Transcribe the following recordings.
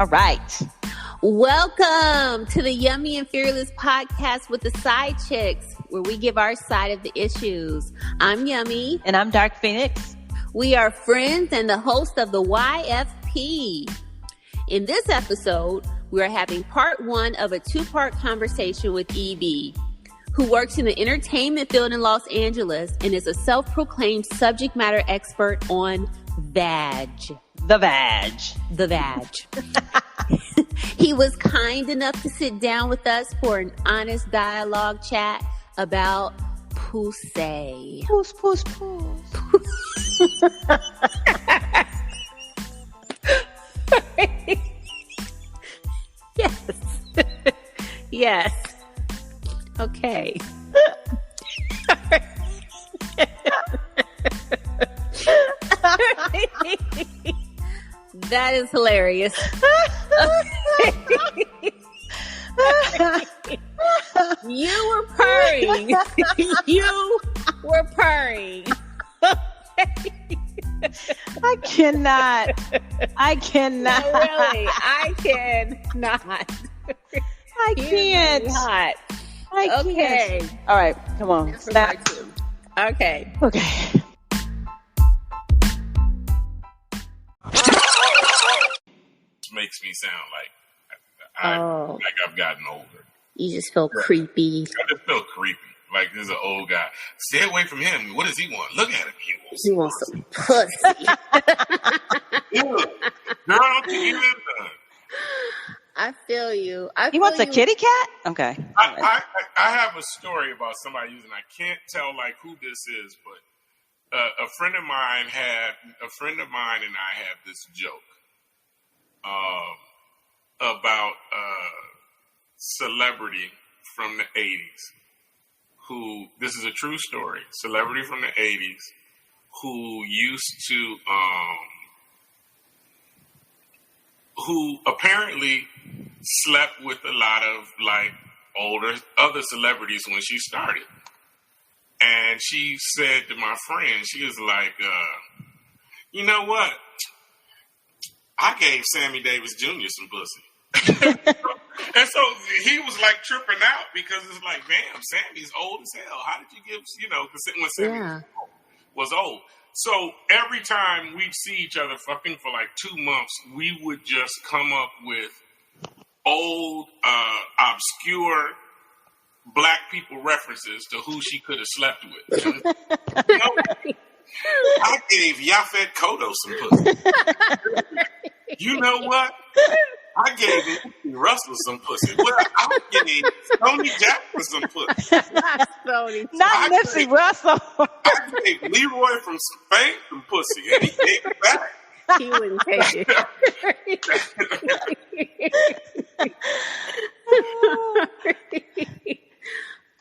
All right. Welcome to the Yummy and Fearless podcast with the side chicks, where we give our side of the issues. I'm Yummy. And I'm Dark Phoenix. We are friends and the host of the YFP. In this episode, we are having part one of a two-part conversation with EB, who works in the entertainment field in Los Angeles and is a self-proclaimed subject matter expert on vag. The vag. The vag. He was kind enough to sit down with us for an honest dialogue chat about pussy. Puss, puss, puss. Yes. Yes. Okay. That is hilarious. You were purring. You were purring. I cannot. No, really, I cannot. I can't. Hot. I can't. Okay. All right, come on. Snap. Okay. Okay. Makes me sound like I've gotten older. You just feel creepy. I just feel creepy. Like there's an old guy. Stay away from him. What does he want? Look at him. He wants some pussy. Ew. Girl, don't you get that? I feel you. He wants a kitty cat? Okay. I have a story about somebody using. I can't tell like who this is, but a friend of mine and I have this joke about celebrity from the 80s who, this is a true story, celebrity from the 80s who used to, who apparently slept with a lot of like other celebrities when she started. And she said to my friend, she was like, you know what? I gave Sammy Davis Jr. some pussy. And so he was like tripping out because it's like, damn, Sammy's old as hell. How did you give, when Sammy was old. So every time we'd see each other fucking for like 2 months, we would just come up with old, obscure black people references to who she could have slept with. I gave Yaphet Kotto some pussy. You know what? I gave Nipsey Russell some pussy. Well, I gave Tony Jackson some pussy. Not Nipsey Russell. I gave Leroy from Spain some pussy, and he gave it back. He wouldn't take it.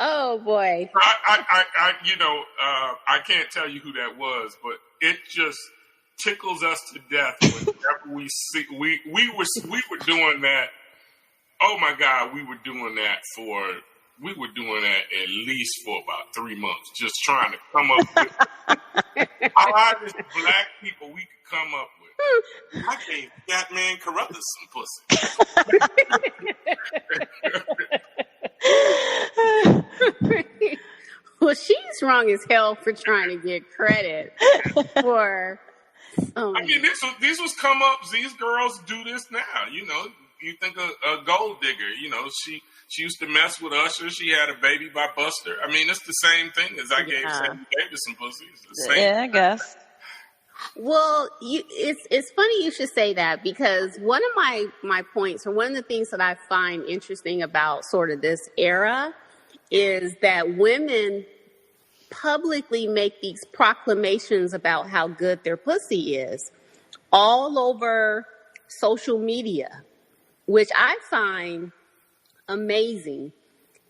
Oh boy! I can't tell you who that was, but it just tickles us to death whenever we see we were doing that. Oh my God, we were doing that at least for about 3 months, just trying to come up with the oddest black people we could come up with. I gave Batman Carruthers some pussy. Well, she's wrong as hell for trying to get credit for. I mean, these was come ups. These girls do this now. You think a gold digger. She used to mess with Usher. She had a baby by Buster. I mean, it's the same thing as I gave Sammy Davis some pussy. It's the same Yeah, I guess. Well, it's funny you should say that, because one of my points, or one of the things that I find interesting about sort of this era, is that women publicly make these proclamations about how good their pussy is all over social media, which I find amazing.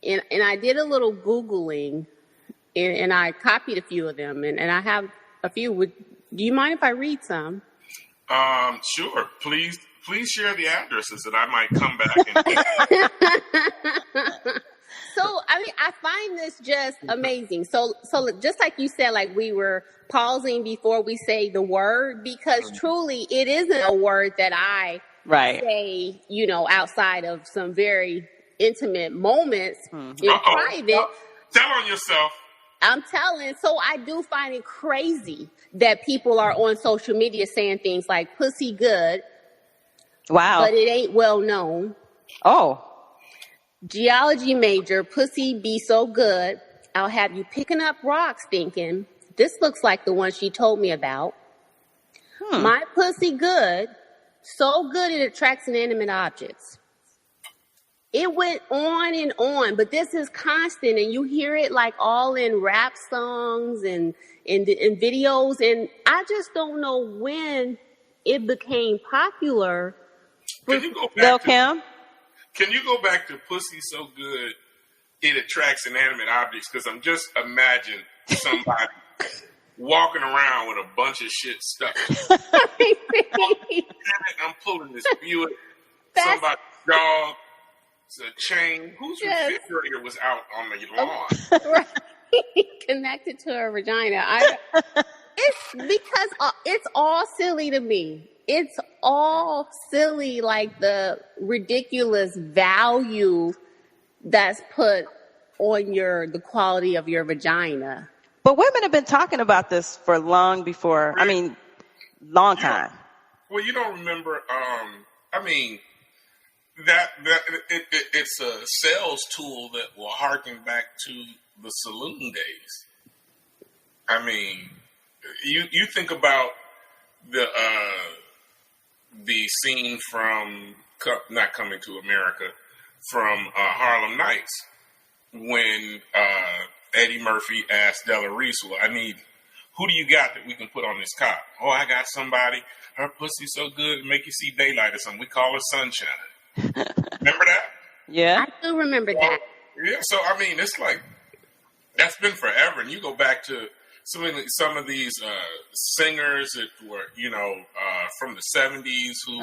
And I did a little Googling, and I copied a few of them, and I have a few. Do you mind if I read some? Sure. Please share the addresses that I might come back and So, I mean, I find this just amazing. So just like you said, like we were pausing before we say the word, because truly it isn't a word that I Right. say, outside of some very intimate moments in private. Tell on yourself. I'm telling. So I do find it crazy that people are on social media saying things like pussy good. Wow. But it ain't well known. Oh. Geology major, pussy be so good. I'll have you picking up rocks thinking, this looks like the one she told me about. My pussy good. So good it attracts inanimate objects. It went on, but this is constant, and you hear it like all in rap songs and in videos, and I just don't know when it became popular. Can you go back Lil' Kim? Can you go back to pussy so good it attracts inanimate objects? Because I'm just imagining somebody walking around with a bunch of shit stuck. I'm pulling this Buick. Somebody's dog. It's a chain. Whose refrigerator was out on the lawn? Right. Connected to her vagina. It's because it's all silly to me. It's all silly, like the ridiculous value that's put on the quality of your vagina. But women have been talking about this for long before. I mean, long time. Well, you don't remember. It's a sales tool that will harken back to the saloon days. I mean, you think about the scene from Not Coming to America from Harlem Nights when Eddie Murphy asked Della Reese, "Well, who do you got that we can put on this cop?" "Oh, I got somebody. Her pussy's so good it make you see daylight or something. We call her Sunshine." Remember that? Yeah. I do remember that. Yeah, so it's like that's been forever, and you go back to some of these singers that were from the 70s who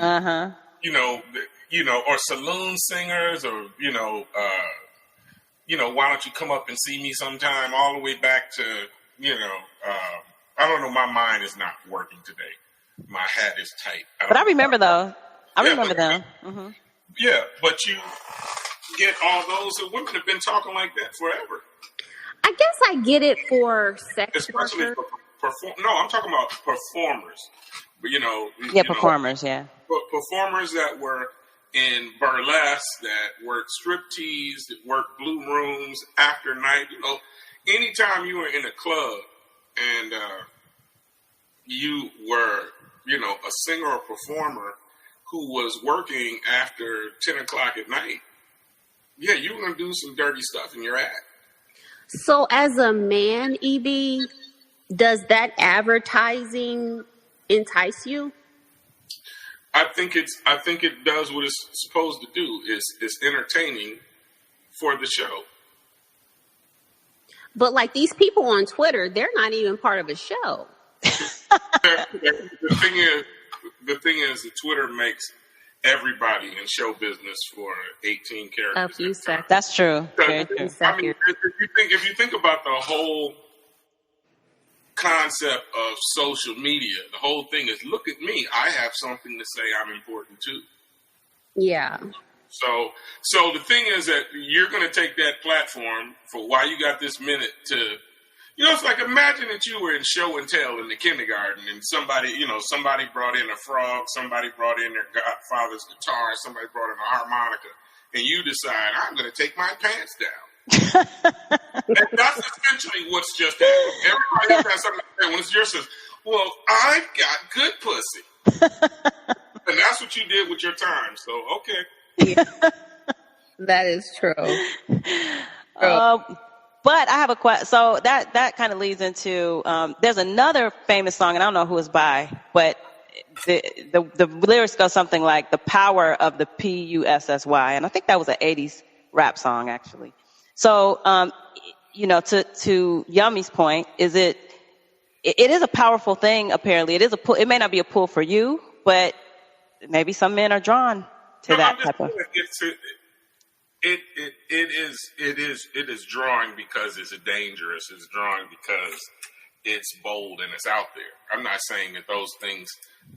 or saloon singers or why don't you come up and see me sometime, all the way back to I don't know, my mind is not working today. My hat is tight. But I remember though. I remember them. Mm-hmm. Yeah, but you get all those women have been talking like that forever. I guess I get it for sex especially workers. No, I'm talking about performers. Performers, yeah. Performers that were in burlesque, that worked striptease, that worked blue rooms after night. Anytime you were in a club and you were, a singer or performer who was working after 10 o'clock at night, yeah, you were going to do some dirty stuff in your act. So as a man, EB, does that advertising entice you? I think it does what it's supposed to do. It's entertaining for the show. But like these people on Twitter, they're not even part of a show. The thing is that Twitter makes everybody in show business for 18 characters. A few seconds. That's true. Very true. If you think about the whole concept of social media, the whole thing is, look at me. I have something to say. I'm important too. Yeah. So the thing is that you're going to take that platform for why you got this minute to, it's like, imagine that you were in show and tell in the kindergarten and somebody brought in a frog, somebody brought in their godfather's guitar, somebody brought in a harmonica, and you decide, I'm going to take my pants down. And that's essentially what's just happened. Everybody else has something to say. When it's yours, says, well, I've got good pussy. And that's what you did with your time. So, okay. Yeah. That is true. But I have a question. So that kind of leads into, there's another famous song, and I don't know who it's by, but the lyrics go something like the power of the P-U-S-S-Y. And I think that was an 80s rap song, actually. So, to Yummy's point, it is a powerful thing, apparently. It may not be a pull for you, but maybe some men are drawn to that type of. It is drawing because it's dangerous. It's drawing because it's bold and it's out there. I'm not saying that those things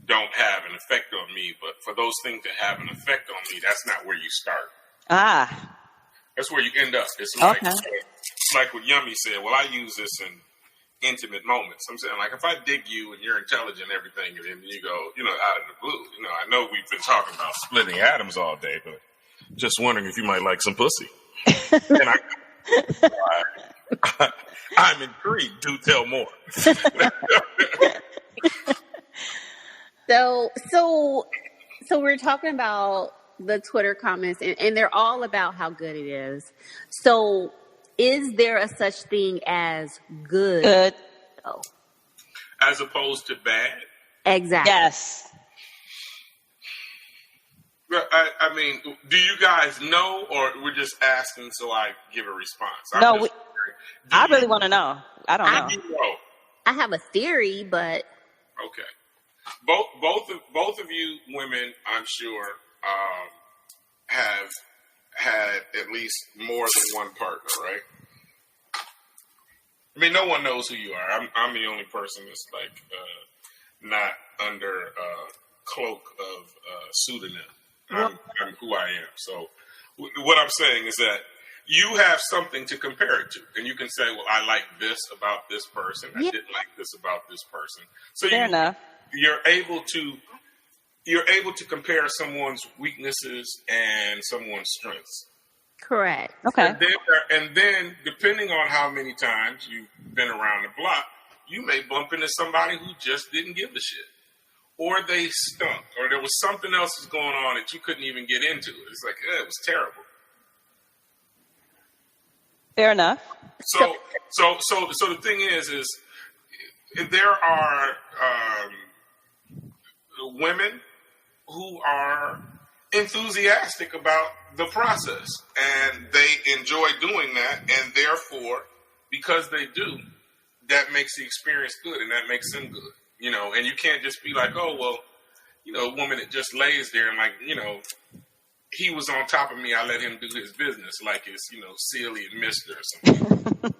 don't have an effect on me, but for those things to have an effect on me, that's not where you start. Ah. That's where you end up. It's Okay. like what Yummy said. Well, I use this in intimate moments. I'm saying, like, if I dig you and you're intelligent and everything, and then you go, out of the blue, I know we've been talking about splitting atoms all day, but just wondering if you might like some pussy. And I'm intrigued. Do tell more. So we're talking about the Twitter comments, and they're all about how good it is. So, is there a such thing as good? Good. Oh. As opposed to bad? Exactly. Yes. I mean, do you guys know, or we're just asking so I give a response? No, I really want to know. I don't know. Do you know? I have a theory, but okay. Both of you women, I'm sure, have had at least more than one partner, right? I mean, no one knows who you are. I'm the only person that's like not under a cloak of pseudonym. I'm who I am. So what I'm saying is that you have something to compare it to, and you can say, "Well, I like this about this person. I didn't like this about this person." So Fair enough. You're able to compare someone's weaknesses and someone's strengths. correct. Okay. And then, depending on how many times you've been around the block, you may bump into somebody who just didn't give a shit. Or they stunk. Or there was something else was going on that you couldn't even get into. It's like, it was terrible. Fair enough. So the thing is there are women who are enthusiastic about the process, and they enjoy doing that, and therefore, because they do, that makes the experience good, and that makes them good, and you can't just be like, oh, well, a woman that just lays there and like, he was on top of me, I let him do his business like it's, Sealy and Mister or something.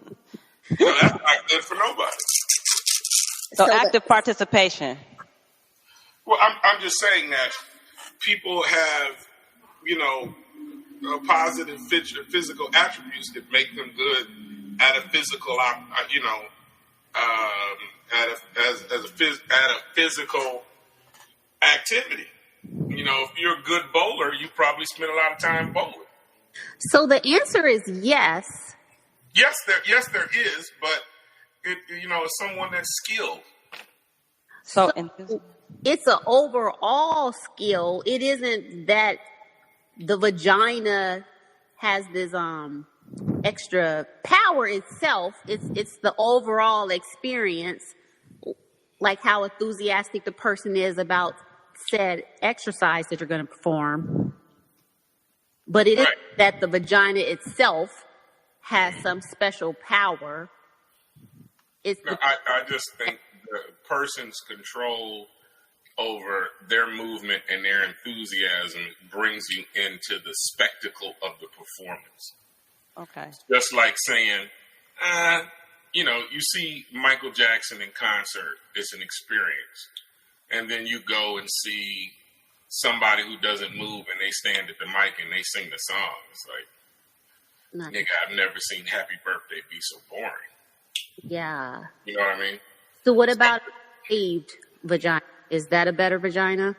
That's not good for nobody. So active participation. Well, I'm just saying that people have, positive physical attributes that make them good at a physical, at a physical activity. If you're a good bowler, you probably spend a lot of time bowling. So the answer is yes. Yes, there is, but it's someone that's skilled. So it's an overall skill. It isn't that the vagina has this extra power itself. It's the overall experience, like how enthusiastic the person is about said exercise that you're going to perform. But it isn't that the vagina itself has some special power. I just think the person's control over their movement and their enthusiasm brings you into the spectacle of the performance. Okay. Just like saying, you see Michael Jackson in concert, it's an experience. And then you go and see somebody who doesn't move and they stand at the mic and they sing the song. It's like, nigga, I've never seen Happy Birthday be so boring. Yeah. You know what I mean? So what about shaved vagina? Is that a better vagina?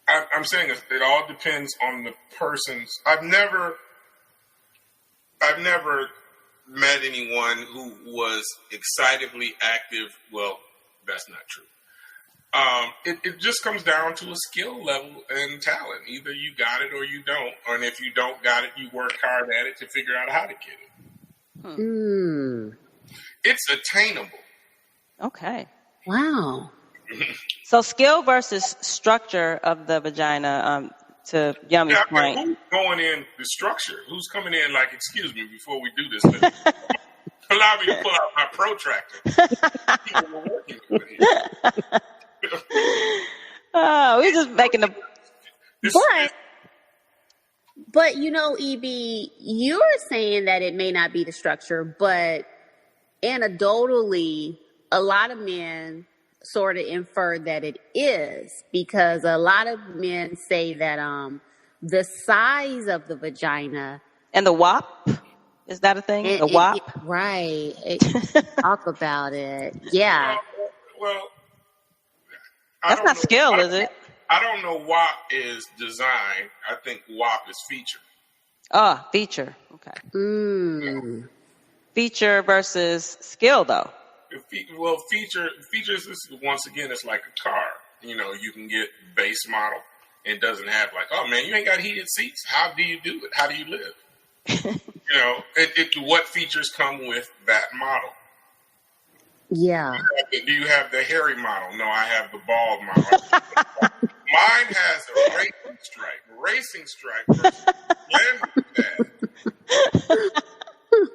I'm saying it all depends on the person's. I've never met anyone who was excitably active. Well, that's not true. It just comes down to a skill level and talent. Either you got it or you don't. And if you don't got it, you work hard at it to figure out how to get it. It's attainable. Okay. Wow. So skill versus structure of the vagina, to Yummy's point. Who's going in the structure? Who's coming in like, excuse me, before we do this? Allow me to pull out my protractor. People were working with it. We're just making the... But EB, you're saying that it may not be the structure, but anecdotally, a lot of men sort of infer that it is, because a lot of men say that the size of the vagina And the WAP, is that a thing? The WAP? Right. Talk about it. Yeah. Well, That's not skill, is it? I don't know WAP is design. I think WAP is feature. Oh, feature. Okay. Feature versus skill, though. Well, features is, once again, it's like a car. You know, you can get base model and doesn't have like, oh man, you ain't got heated seats. How do you do it? How do you live? You know, what features come with that model? Yeah. Do you have the hairy model? No, I have the bald model. Mine has a racing stripe versus landing pad.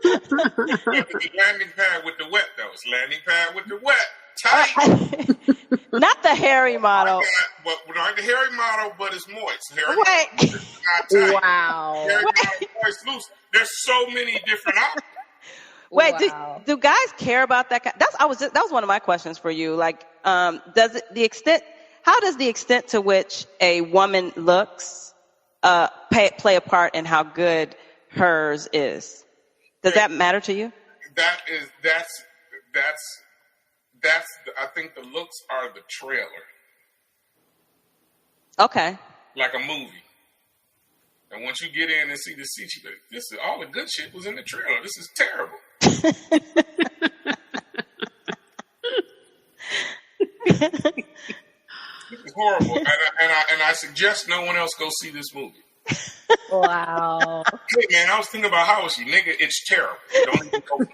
The landing pad with the wet, though. It's landing pad with the wet. Tight. Not the hairy model. But not the hairy model, but it's moist. Hairy model is not tight. Wow. Hairy model, moist, loose. There's so many different options. Wait, Wow. do guys care about that? That was one of my questions for you. Like, how does the extent to which a woman looks play a part in how good hers is? Does that matter to you? That's I think the looks are the trailer. Okay. Like a movie. And once you get in and see the seat, you go, this is all the good shit was in the trailer. This is terrible. It's horrible. And I suggest no one else go see this movie. Wow. Hey man, I was thinking about how was she? Nigga, it's terrible. Don't even go.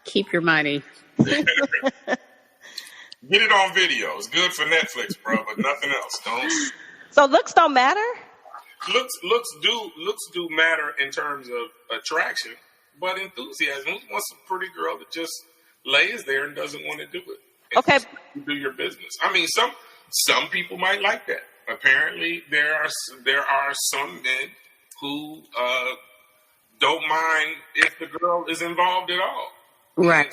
Keep your money. Get it on video. It's good for Netflix, bro, but nothing else. Don't. So looks don't matter? Looks do matter in terms of attraction, but enthusiasm. Who wants a pretty girl that just lays there and doesn't want to do it? Okay. Do your business. I mean, some people might like that. Apparently, there are some men who don't mind if the girl is involved at all. Right.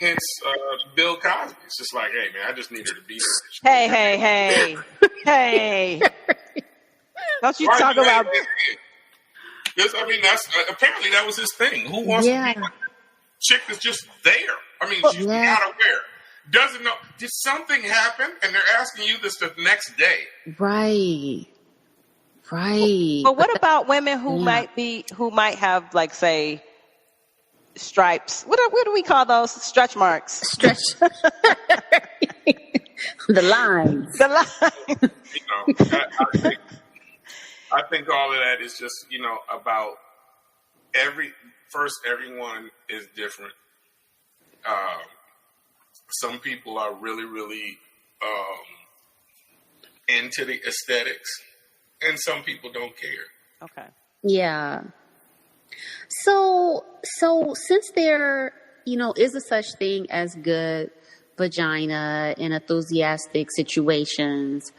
Hence, Bill Cosby. It's just like, hey, man, I just need her to be there. Hey. Don't you talk about... I mean, apparently that was his thing. Who wants to be like a chick that's just there? I mean, she's not aware. Doesn't know. Did something happen? And they're asking you this the next day. Right. But what about women who might have, like, say, stripes? What do we call those? Stretch marks. The lines. I think all of that is just, about everyone is different. Some people are really, really into the aesthetics, and some people don't care. Okay. Yeah. So since there, is a such thing as good vagina in enthusiastic situations,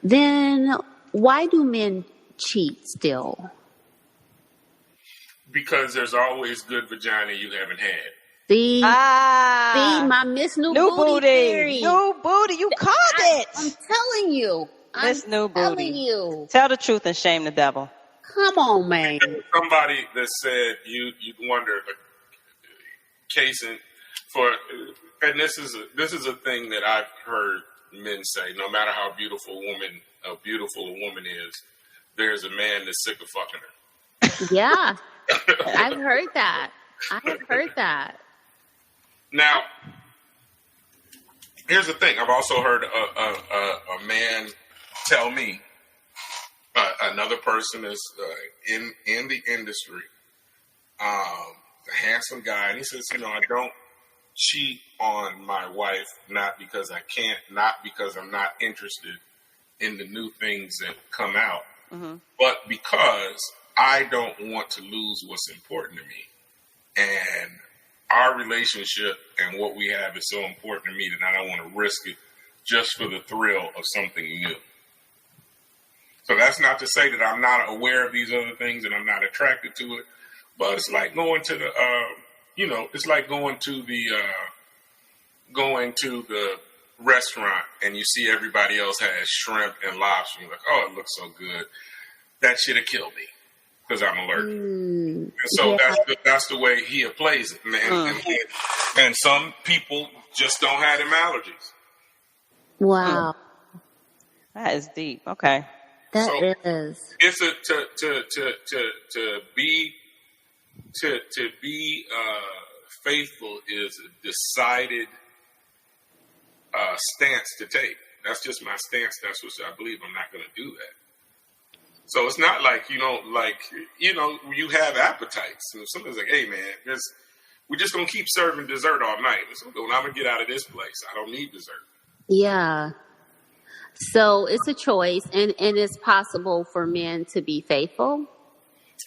then why do men cheat still? Because there's always good vagina you haven't had. See, my Miss New Booty theory. New booty, you called it. I'm telling you. Miss New Booty. Telling you. Tell the truth and shame the devil. Come on, man. Somebody that said you'd wonder the case and this is a thing that I've heard men say. No matter how beautiful a woman is, there's a man that's sick of fucking her. Yeah, I've heard that. Now, here's the thing. I've also heard a man tell me, another person is in the industry, a handsome guy, and he says, I don't cheat on my wife, not because I can't, not because I'm not interested in the new things that come out, but because I don't want to lose what's important to me. And our relationship and what we have is so important to me that I don't want to risk it just for the thrill of something new. So that's not to say that I'm not aware of these other things and I'm not attracted to it, but it's like going to it's like going to the restaurant and you see everybody else has shrimp and lobster. You're like, oh, it looks so good. That should have killed me because I'm allergic. And so that's the way he plays it. And some people just don't have them allergies. Wow. That is deep. Okay. That is. It's to be faithful is a decided stance to take. That's just my stance. That's what I believe. I'm not going to do that. So it's not like, you have appetites. And somebody's like, hey, man, we're just going to keep serving dessert all night. So when I'm going to get out of this place, I don't need dessert. Yeah. So it's a choice, and it's possible for men to be faithful.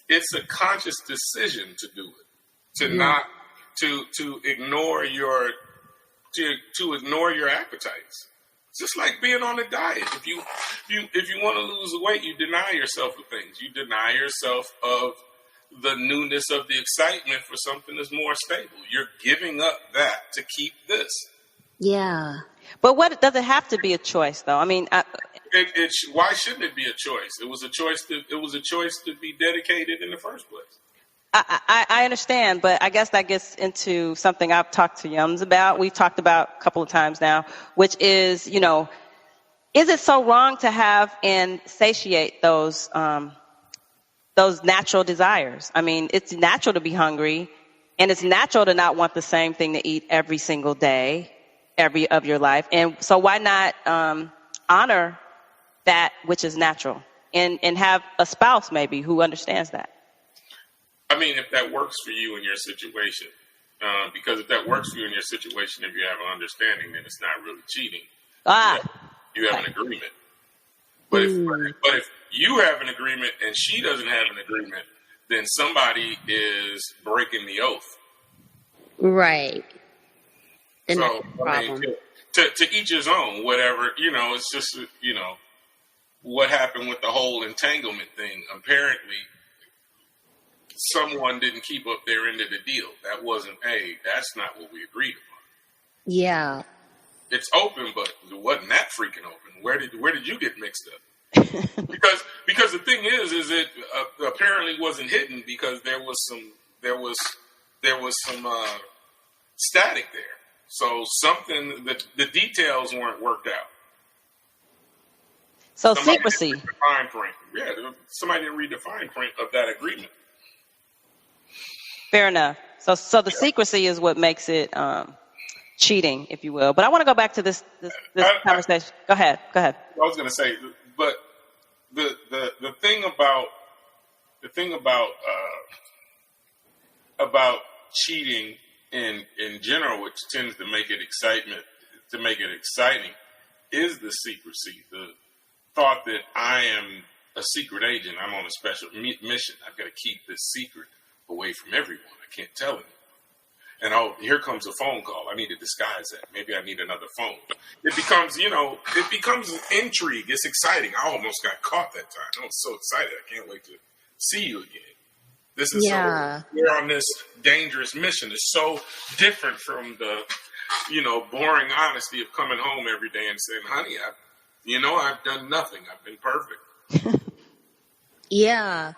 It's a conscious decision to do it, not to ignore your appetites. It's just like being on a diet. If you want to lose weight, you deny yourself of things. You deny yourself of the newness of the excitement for something that's more stable. You're giving up that to keep this. Yeah. But what does it have to be a choice, though? I mean, why shouldn't it be a choice? It was a choice to be dedicated in the first place. I understand, but I guess that gets into something I've talked to Yums about. We've talked about a couple of times now, which is, is it so wrong to have and satiate those natural desires? I mean, it's natural to be hungry, and it's natural to not want the same thing to eat every single day, every of your life. And so why not honor that which is natural and have a spouse maybe who understands that? I mean, if that works for you in your situation, because if that works for you in your situation, if you have an understanding, then it's not really cheating. You have an agreement. But if you have an agreement and she doesn't have an agreement, then somebody is breaking the oath. Right. And so, I mean, to each his own, whatever, it's just, what happened with the whole entanglement thing. Apparently, someone didn't keep up their end of the deal. That wasn't, that's not what we agreed upon. Yeah. It's open, but it wasn't that freaking open. Where did you get mixed up? because the thing is it apparently wasn't hidden because there was some static there. So something the details weren't worked out. So secrecy. Fine print. Yeah, somebody didn't read the fine print of that agreement. Fair enough. So the secrecy is what makes it cheating, if you will. But I want to go back to this conversation. Go ahead. I was going to say, but the thing about cheating in general, which tends to make it exciting, is the secrecy. The thought that I am a secret agent. I'm on a special mission. I've got to keep this secret away from everyone. I can't tell anyone. And here comes a phone call. I need to disguise that. Maybe I need another phone. It becomes intrigue. It's exciting. I almost got caught that time. I was so excited. I can't wait to see you again. This is we're on this dangerous mission. It's so different from the, boring honesty of coming home every day and saying, honey, I've done nothing. I've been perfect. Yeah.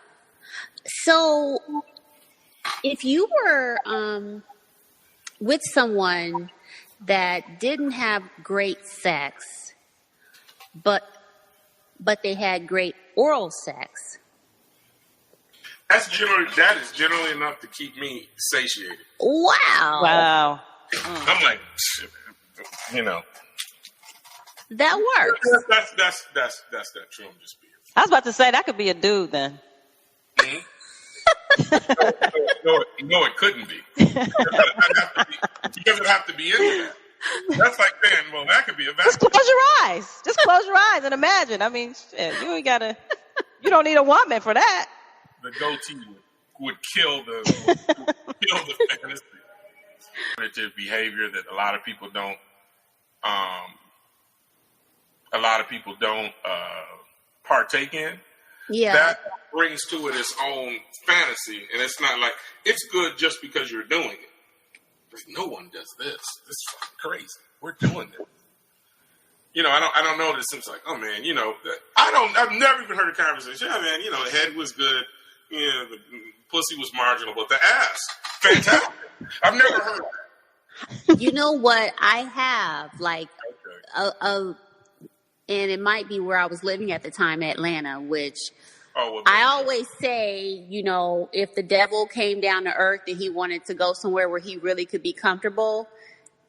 So if you were with someone that didn't have great sex, but they had great oral sex. That is generally enough to keep me satiated. Wow. I'm like, that works. That's that true. I'm just being. I was about to say that could be a dude then. Mm-hmm. No, it couldn't be. He doesn't have to be into that. That's like saying, well, that could be a vacuum. Just close your eyes. Just close your eyes and imagine. I mean, shit, you don't need a woman for that. The goatee would kill the fantasy. It's a behavior that a lot of people don't partake in. Yeah. That brings to it its own fantasy, and it's not like it's good just because you're doing it. no one does this. This is fucking crazy. We're doing this. I don't know this. It's like, oh man, I've never even heard a conversation. Yeah, man, the head was good. The pussy was marginal, but the ass, fantastic. I've never heard that. You know what? I have, like, and it might be where I was living at the time, Atlanta, which I always say, if the devil came down to earth and he wanted to go somewhere where he really could be comfortable,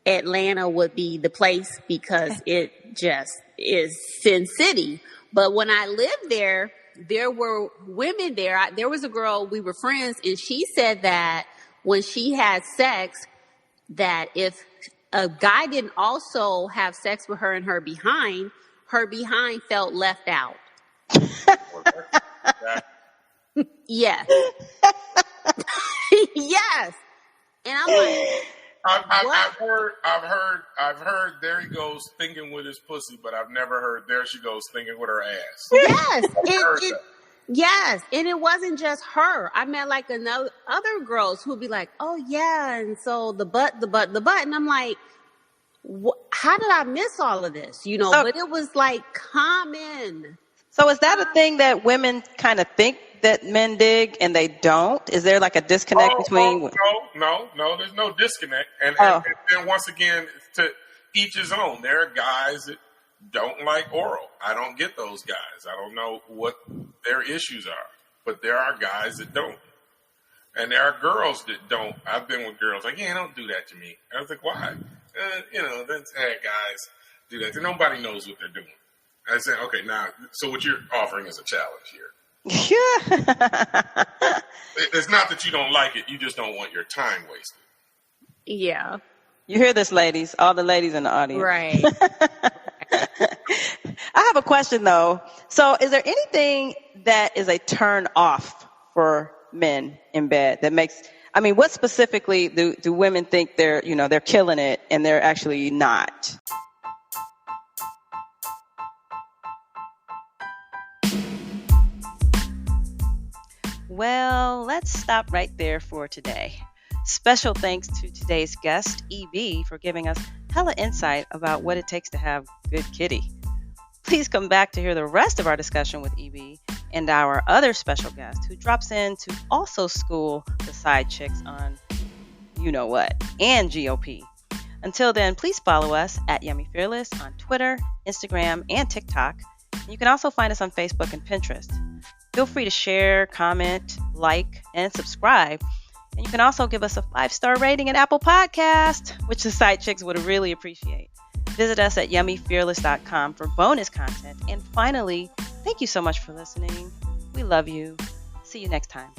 Atlanta would be the place, because it just is Sin City. But when I lived there, there were women there. There was a girl, we were friends, and she said that when she had sex, that if a guy didn't also have sex with her in her behind felt left out. Yes. Yes. And I'm like, I've heard there he goes thinking with his pussy, but I've never heard there she goes thinking with her ass. Yes. Yes. And it wasn't just her. I met like other girls who'd be like, oh yeah. And so the butt. And I'm like, how did I miss all of this? But it was like common. So is that a thing that women kind of think that men dig and they don't? Is there like a disconnect between? No, there's no disconnect. And once again, to each his own. There are guys that don't like oral. I don't get those guys. I don't know what their issues are, but there are guys that don't. And there are girls that don't. I've been with girls like, yeah, don't do that to me. I was like, why? Guys do that. Nobody knows what they're doing. I said, okay, now, so what you're offering is a challenge here. Yeah. It's not that you don't like it. You just don't want your time wasted. Yeah. You hear this, ladies? All the ladies in the audience. Right. I have a question, though. So is there anything that is a turn off for men in bed that makes... what specifically do women think they're killing it and they're actually not? Well, let's stop right there for today. Special thanks to today's guest, EB, for giving us hella insight about what it takes to have good kitty. Please come back to hear the rest of our discussion with EB and our other special guest who drops in to also school the side chicks on you-know-what and GOP. Until then, please follow us at Yummy Fearless on Twitter, Instagram, and TikTok. You can also find us on Facebook and Pinterest. Feel free to share, comment, like, and subscribe. And you can also give us a 5-star rating at Apple Podcast, which the side chicks would really appreciate. Visit us at yummyfearless.com for bonus content. And finally, thank you so much for listening. We love you. See you next time.